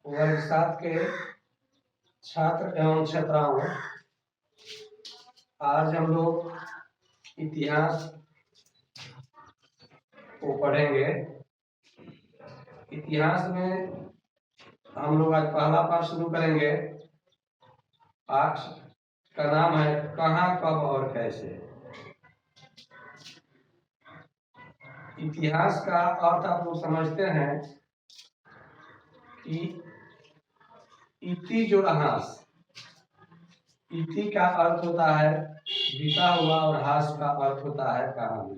वर्ग 7 के छात्र एवं छात्राओं, आज हम लोग इतिहास को पढ़ेंगे। इतिहास में हम लोग आज पहला पाठ शुरू करेंगे। पाठ का नाम है कहाँ, कब और कैसे। इतिहास का अर्थ आप लोग समझते हैं कि इति जो हास, इति का अर्थ होता है बीता हुआ और हास का अर्थ होता है कहानी।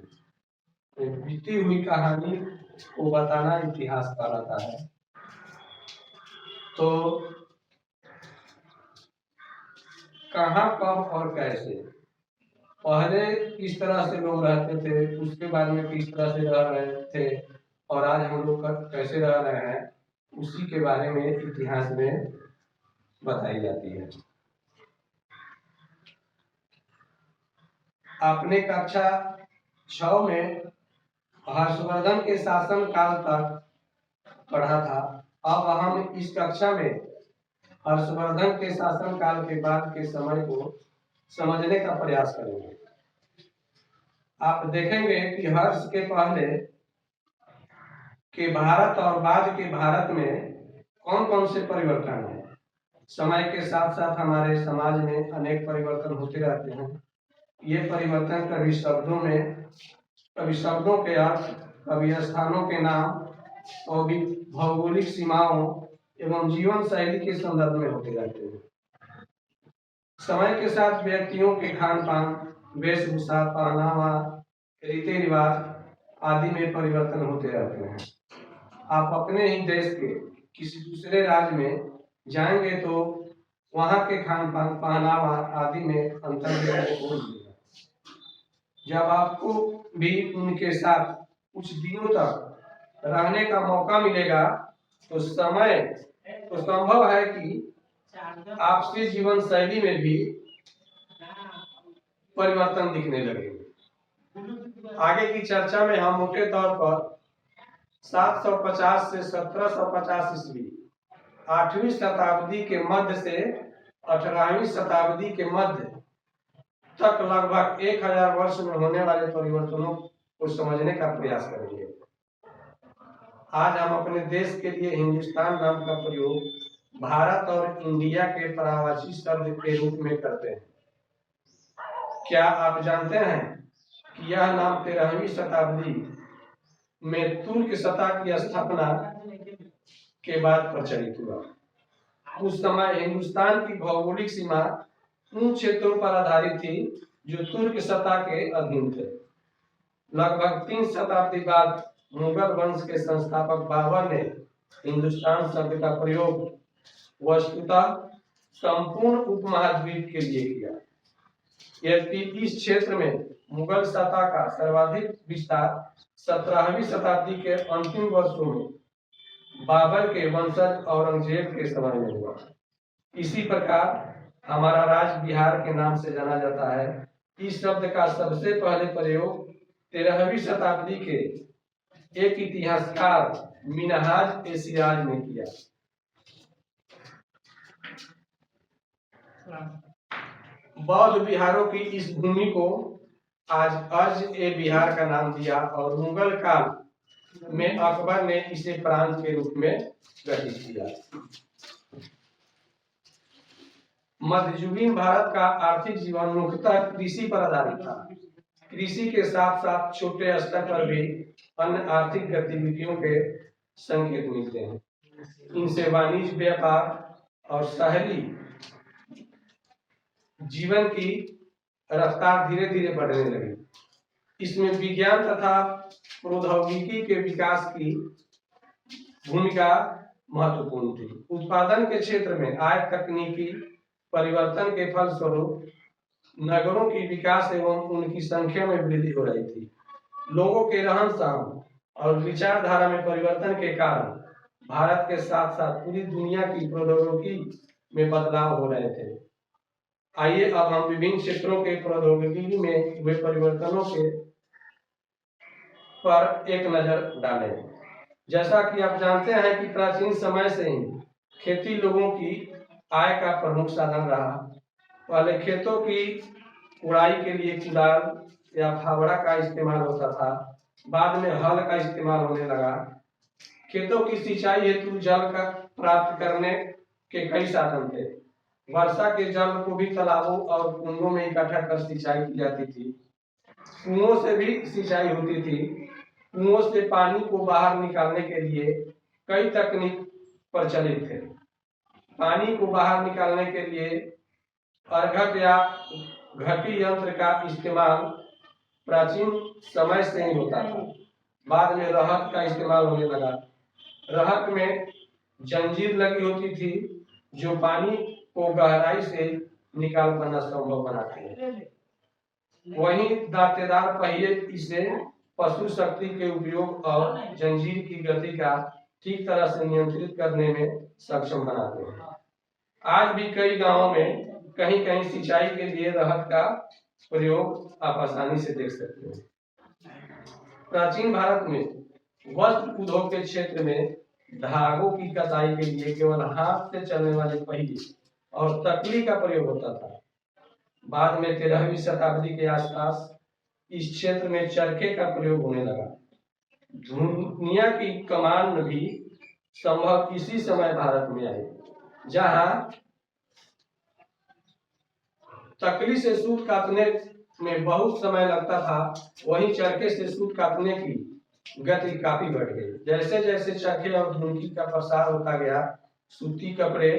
तो बीती हुई कहानी को बताना इतिहास कहलाता है। तो कहाँ, कब और कैसे, पहले किस तरह से लोग रहते थे, उसके बारे में किस तरह से रह रहे थे, और आज हम लोग कैसे रह रहे हैं, उसी के बारे में इतिहास में बताई जाती है। आपने कक्षा 6 में हर्षवर्धन के शासन काल तक पढ़ा था। अब हम इस कक्षा में हर्षवर्धन के शासन काल के बाद के समय को समझने का प्रयास करेंगे। आप देखेंगे कि हर्ष के पहले के भारत और बाद के भारत में कौन कौन से परिवर्तन हैं। समय के साथ साथ हमारे समाज में अनेक परिवर्तन होते रहते हैं। ये परिवर्तन कभी शब्दों में, कभी शब्दों के अर्थ, कभी स्थानों के नाम, कभी भौगोलिक सीमाओं एवं जीवन शैली के संदर्भ में होते रहते हैं। समय के साथ व्यक्तियों के खान पान, वेशभूषा, पहनावा, रीति रिवाज आदि में परिवर्तन होते रहते हैं। आप अपने ही देश के किसी दूसरे राज्य में जाएंगे तो वहां के खान पान, पहनावा आदि में अंतर देखने को मिलेगा। जब आपको भी उनके साथ कुछ दिनों तक रहने का मौका मिलेगा तो संभव है कि आपके जीवन शैली में भी परिवर्तन दिखने लगेंगे। आगे की चर्चा में हम मोटे तौर पर 750 से 1750 ईस्वी, 8वीं शताब्दी के मध्य से 18वीं शताब्दी के मध्य तक लगभग 1000 वर्ष में होने वाले परिवर्तनों को समझने का प्रयास करेंगे। आज हम अपने देश के लिए हिंदुस्तान नाम का प्रयोग भारत और इंडिया के परावासी शब्द के रूप में करते हैं। क्या आप जानते हैं कि यह नाम 13वीं शताब्दी में तुर्क सत्ता की स्थापना के बाद प्रचलित हुआ। उस समय हिंदुस्तान की भौगोलिक सीमा उन क्षेत्रों पर आधारित थी जो तुर्क सत्ता के अधीन थे। लगभग 3 शताब्दी बाद मुगल वंश के संस्थापक बाबर ने हिंदुस्तान शब्द का प्रयोग वस्तुतः संपूर्ण उपमहाद्वीप के लिए किया। यद्यपि इस क्षेत्र में मुगल सत्ता का सर्वाधिक विस्तार 17वीं शताब्दी के अंतिम वर्षों में बाबर के वंशज औरंगजेब के समय में हुआ। इसी प्रकार हमारा राज्य बिहार के नाम से जाना जाता है। इस शब्द का सबसे पहले प्रयोग 13वीं शताब्दी के एक इतिहासकार मिनहाज ए सिराज ने किया। बौद्ध बिहारों की इस भूमि को आज अर्ज ए बिहार का नाम दिया और मुगल काल में अकबर ने इसे प्रांत के रूप में गठित किया। मध्ययुगीन भारत का आर्थिक जीवन मुख्यतः कृषि पर आधारित था। कृषि के साथ साथ छोटे स्तर पर भी अन्य आर्थिक गतिविधियों के संकेत मिलते हैं। इनसे वाणिज्य, व्यापार और शहरी जीवन की रफ्तार धीरे धीरे बढ़ने लगी। इसमें विज्ञान तथा प्रौद्योगिकी के विकास की भूमिका महत्वपूर्ण थी। उत्पादन के क्षेत्र में आय तकनीकी परिवर्तन के फलस्वरूप नगरों की विकास एवं उनकी संख्या में वृद्धि हो रही थी। लोगों के रहन सहन और विचारधारा में परिवर्तन के कारण भारत के साथ साथ पूरी दुनिया की प्रौद्योगिकी में बदलाव हो रहे थे। आइए अब हम विभिन्न क्षेत्रों के प्रौद्योगिकी में हुए परिवर्तनों के पर एक नजर डालें। जैसा कि आप जानते हैं कि प्राचीन समय से ही खेती लोगों की आय का प्रमुख साधन रहा। पहले खेतों की उड़ाई के लिए कुदाल या फावड़ा का इस्तेमाल होता था, बाद में हल का इस्तेमाल होने लगा। खेतों की सिंचाई हेतु जल का प्राप्त करने के कई साधन थे। वर्षा के जल को भी तालाबों और कुंडों में इकट्ठा कर सिंचाई की जाती थी। कुओं से भी सिंचाई होती थी। कुओं से पानी को बाहर निकालने के लिए कई तकनीक प्रचलित थे। पानी को बाहर निकालने के लिए अर्घट या घटी यंत्र का इस्तेमाल प्राचीन समय से ही होता था। बाद में रहत का इस्तेमाल होने लगा। रहत में जंजीर लगी होती थी जो पानी को गहराई से निकाल पाना संभव बनाती है। वहीं दांतेदार पहिए इसे पशु शक्ति के उपयोग और जंजीर की गति का ठीक तरह से नियंत्रित करने में सक्षम बनाते हैं। आज भी कई गांवों में कहीं कहीं सिंचाई के लिए रहत का प्रयोग आप आसानी से देख सकते हैं। प्राचीन भारत में वस्त्र उद्योग के क्षेत्र में धागों की कताई के लिए केवल हाथ से चलने वाले पहिए और तकली का प्रयोग होता था। बाद में 13वीं शताब्दी के आसपास इस क्षेत्र में चरखे का प्रयोग होने लगा। दुनिया की कमान भी संभव इसी समय भारत में आई। जहां तकली से सूत काटने में बहुत समय लगता था, वहीं चरखे से सूत काटने की गति काफी बढ़ गई। जैसे जैसे चरखे और धुनकी का प्रसार होता गया, सूती कपड़े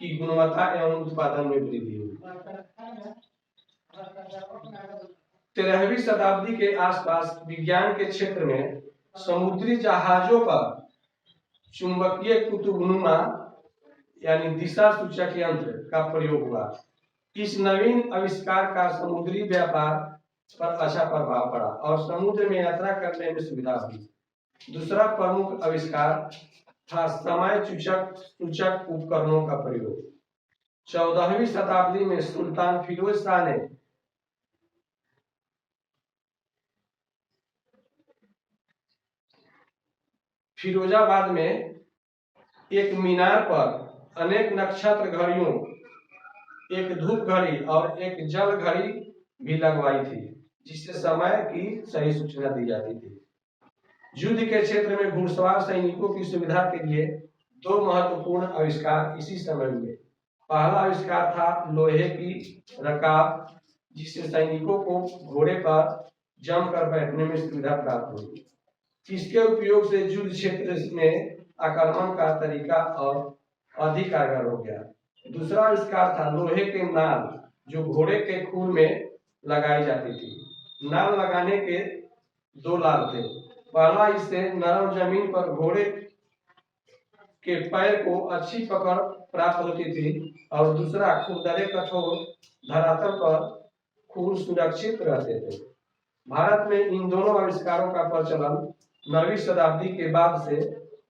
की गुणवत्ता एवं उत्पादन में वृद्धि हुई। 13वीं शताब्दी के आसपास विज्ञान के क्षेत्र में समुद्री जहाजों पर चुंबकीय कुतुबनुमा यानी दिशा सूचक यंत्र का प्रयोग हुआ। इस नवीन आविष्कार का समुद्री व्यापार पर अच्छा प्रभाव पड़ा और समुद्र में यात्रा करने में सुविधा हुई। दूसरा प्रमुख आविष्कार था समय सूचक उपकरणों का प्रयोग। 14वीं शताब्दी में सुल्तान फिरोज शाह ने फिरोजाबाद में एक मीनार पर अनेक नक्षत्र घड़ियों, एक धूप घड़ी और एक जल घड़ी भी लगवाई थी, जिससे समय की सही सूचना दी जाती थी। युद्ध के क्षेत्र में घुड़सवार सैनिकों की सुविधा के लिए दो महत्वपूर्ण आविष्कार इसी समय हुए। पहला आविष्कार था लोहे की रकाब, जिससे सैनिकों को घोड़े पर जमकर बैठने में सुविधा प्राप्त हुई। इसके उपयोग से युद्ध क्षेत्र में आक्रमण का तरीका और अधिक कारगर हो गया। दूसरा आविष्कार था लोहे के नाल, जो घोड़े के खूर में लगाई जाती थी। नाल लगाने के दो लाभ थे। पहला, इससे नरम जमीन पर घोड़े के पैर को अच्छी पकड़ प्राप्त होती थी और दूसरा, खुरदरे कठोर धरातल पर खूर सुरक्षित रहते थे। भारत में इन दोनों आविष्कारों का प्रचलन 9वीं शताब्दी के बाद से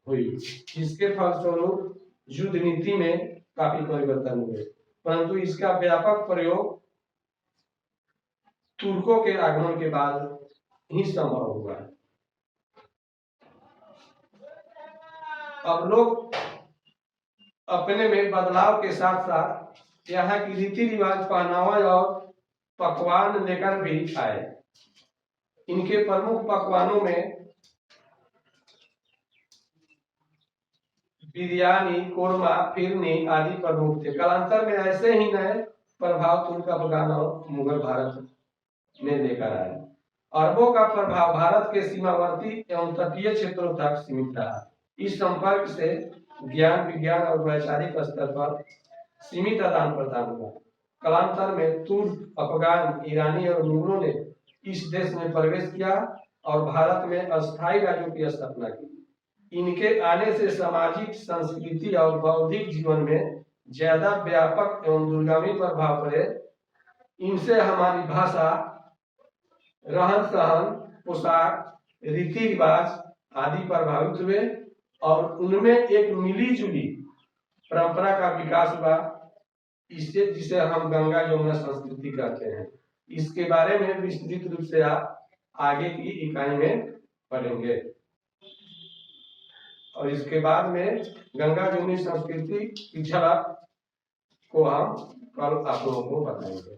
हुई, जिसके फलस्वरूप युद्ध नीति में काफी परिवर्तन हुए, परंतु इसका व्यापक प्रयोग तुर्कों के आगमन के बाद ही संभव हुआ। अब लोग अपने में बदलाव के साथ साथ यहाँ की रीति रिवाज, पहनावा और पकवान लेकर भी आए। इनके प्रमुख पकवानों में बिरयानी, कोरमा, फिरनी आदि प्रमुख थे। कालांतर में ऐसे ही नए प्रभाव तुर्क, अफगान और मुगल भारत में लेकर आए। अरबों का प्रभाव भारत के सीमावर्ती एवं तटीय क्षेत्रों तक सीमित रहा। इस संपर्क से ज्ञान, विज्ञान और वैचारिक स्तर पर सीमित आदान प्रदान हुआ। कालांतर में तुर्क, अफगान, ईरानी और मुगलों ने इस देश में प्रवेश किया और भारत में अस्थायी राज्यों की स्थापना की। इनके आने से सामाजिक, संस्कृति और बौद्धिक जीवन में ज्यादा व्यापक एवं दूरगामी प्रभाव पड़े। इनसे हमारी भाषा, रहन सहन, पोशाक, रीति रिवाज आदि प्रभावित हुए और उनमें एक मिली जुली परंपरा का विकास हुआ, इससे जिसे हम गंगा यमुना संस्कृति कहते हैं। इसके बारे में विस्तृत रूप से आप आगे की इकाई में पढ़ेंगे। और इसके बाद में गंगा जमुनी संस्कृति की झलक को हम कल आप लोगों को बताएंगे।